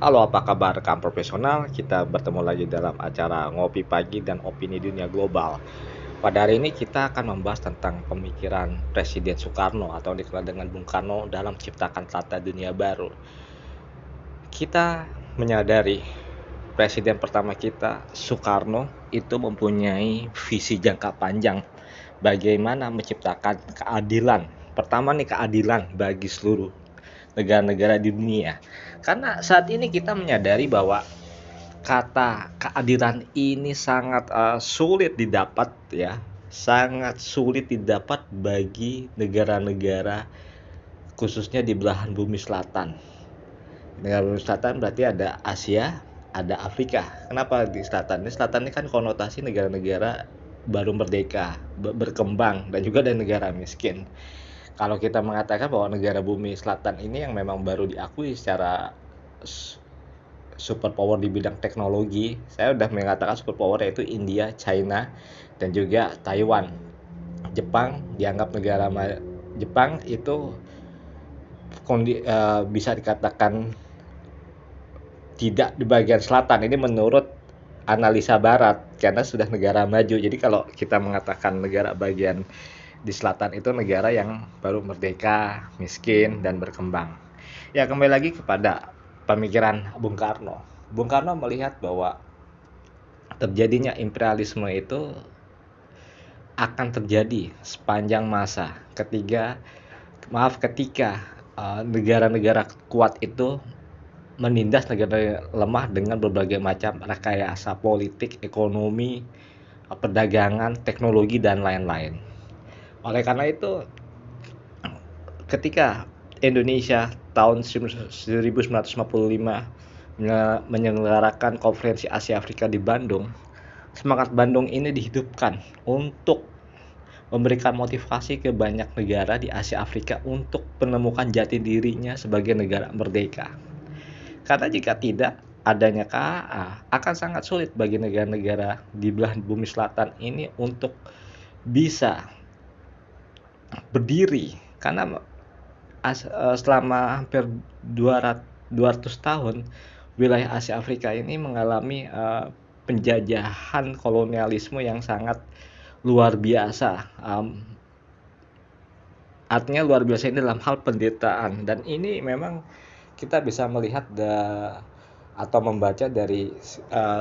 Halo, apa kabar rekan profesional? Kita bertemu lagi dalam acara Ngopi Pagi dan Opini Dunia Global. Pada hari ini kita akan membahas tentang pemikiran Presiden Soekarno atau dikenal dengan Bung Karno dalam menciptakan tata dunia baru. Kita menyadari Presiden pertama kita, Soekarno, itu mempunyai visi jangka panjang bagaimana menciptakan keadilan. Pertama nih, keadilan bagi seluruh negara-negara di dunia. Karena saat ini kita menyadari bahwa kata keadilan ini sangat sulit didapat, ya. Sangat sulit didapat bagi negara-negara khususnya di belahan bumi selatan. Negara bumi selatan berarti ada Asia, ada Afrika. Kenapa di selatan? Di selatan ini kan konotasi negara-negara baru merdeka, berkembang, dan juga ada negara miskin. Kalau kita mengatakan bahwa negara bumi selatan ini yang memang baru diakui secara superpower di bidang teknologi, saya udah mengatakan superpower yaitu India, China, dan juga Taiwan. Jepang dianggap negara Jepang itu bisa dikatakan tidak di bagian selatan. Ini menurut analisa barat karena sudah negara maju. Jadi kalau kita mengatakan negara bagian di selatan itu negara yang baru merdeka, miskin, dan berkembang. Ya, kembali lagi kepada pemikiran Bung Karno. Bung Karno melihat bahwa terjadinya imperialisme itu akan terjadi sepanjang masa ketika negara-negara kuat itu menindas negara lemah dengan berbagai macam rekayasa politik, ekonomi, perdagangan, teknologi, dan lain-lain. Oleh karena itu, ketika Indonesia tahun 1955 menyelenggarakan konferensi Asia Afrika di Bandung, semangat Bandung ini dihidupkan untuk memberikan motivasi ke banyak negara di Asia Afrika untuk menemukan jati dirinya sebagai negara merdeka. Karena jika tidak adanya KAA, akan sangat sulit bagi negara-negara di belahan bumi selatan ini untuk bisa berdiri. Karena selama hampir 200 tahun, wilayah Asia Afrika ini mengalami penjajahan kolonialisme yang sangat luar biasa. Artinya luar biasa ini dalam hal penderitaan, dan ini memang kita bisa melihat atau membaca dari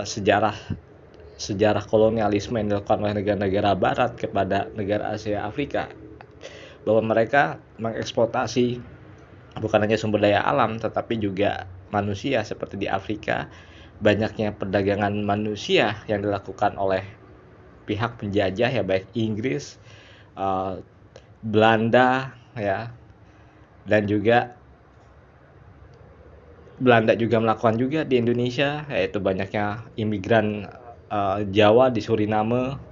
sejarah kolonialisme yang dilakukan oleh negara-negara barat kepada negara Asia Afrika, bahwa mereka mengeksploitasi bukan hanya sumber daya alam tetapi juga manusia. Seperti di Afrika, banyaknya perdagangan manusia yang dilakukan oleh pihak penjajah, ya, baik Inggris, Belanda, ya, dan juga Belanda juga melakukan juga di Indonesia, yaitu banyaknya imigran Jawa di Suriname.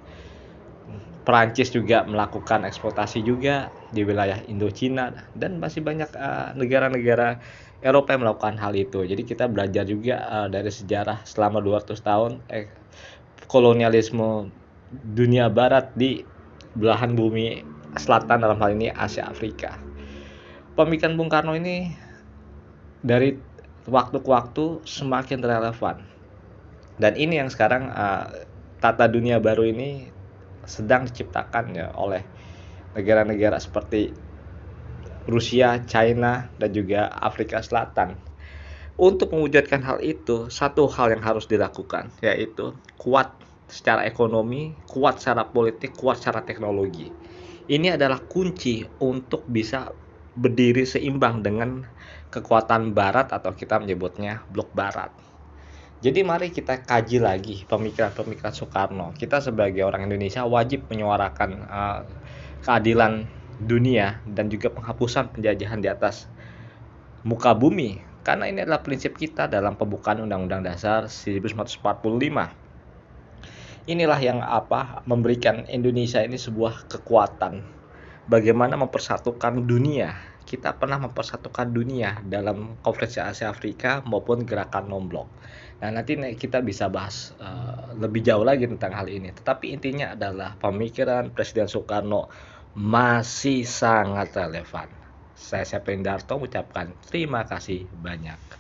Perancis juga melakukan eksploitasi juga di wilayah Indochina, dan masih banyak negara-negara Eropa yang melakukan hal itu. Jadi kita belajar juga dari sejarah selama 200 tahun kolonialisme dunia barat di belahan bumi selatan, dalam hal ini Asia Afrika. Pemikiran Bung Karno ini dari waktu ke waktu semakin relevan, dan ini yang sekarang tata dunia baru ini sedang diciptakan, ya, oleh negara-negara seperti Rusia, China, dan juga Afrika Selatan. Untuk mewujudkan hal itu, satu hal yang harus dilakukan yaitu kuat secara ekonomi, kuat secara politik, kuat secara teknologi. Ini adalah kunci untuk bisa berdiri seimbang dengan kekuatan barat atau kita menyebutnya blok barat. Jadi mari kita kaji lagi pemikiran-pemikiran Soekarno. Kita sebagai orang Indonesia wajib menyuarakan keadilan dunia dan juga penghapusan penjajahan di atas muka bumi. Karena ini adalah prinsip kita dalam pembukaan Undang-Undang Dasar 1945. Inilah yang memberikan Indonesia ini sebuah kekuatan. Bagaimana mempersatukan dunia. Kita pernah mempersatukan dunia dalam konferensi Asia Afrika maupun gerakan non-blok. Nah, nanti kita bisa bahas lebih jauh lagi tentang hal ini. Tetapi intinya adalah pemikiran Presiden Soekarno masih sangat relevan. Saya Sependra Darto mengucapkan terima kasih banyak.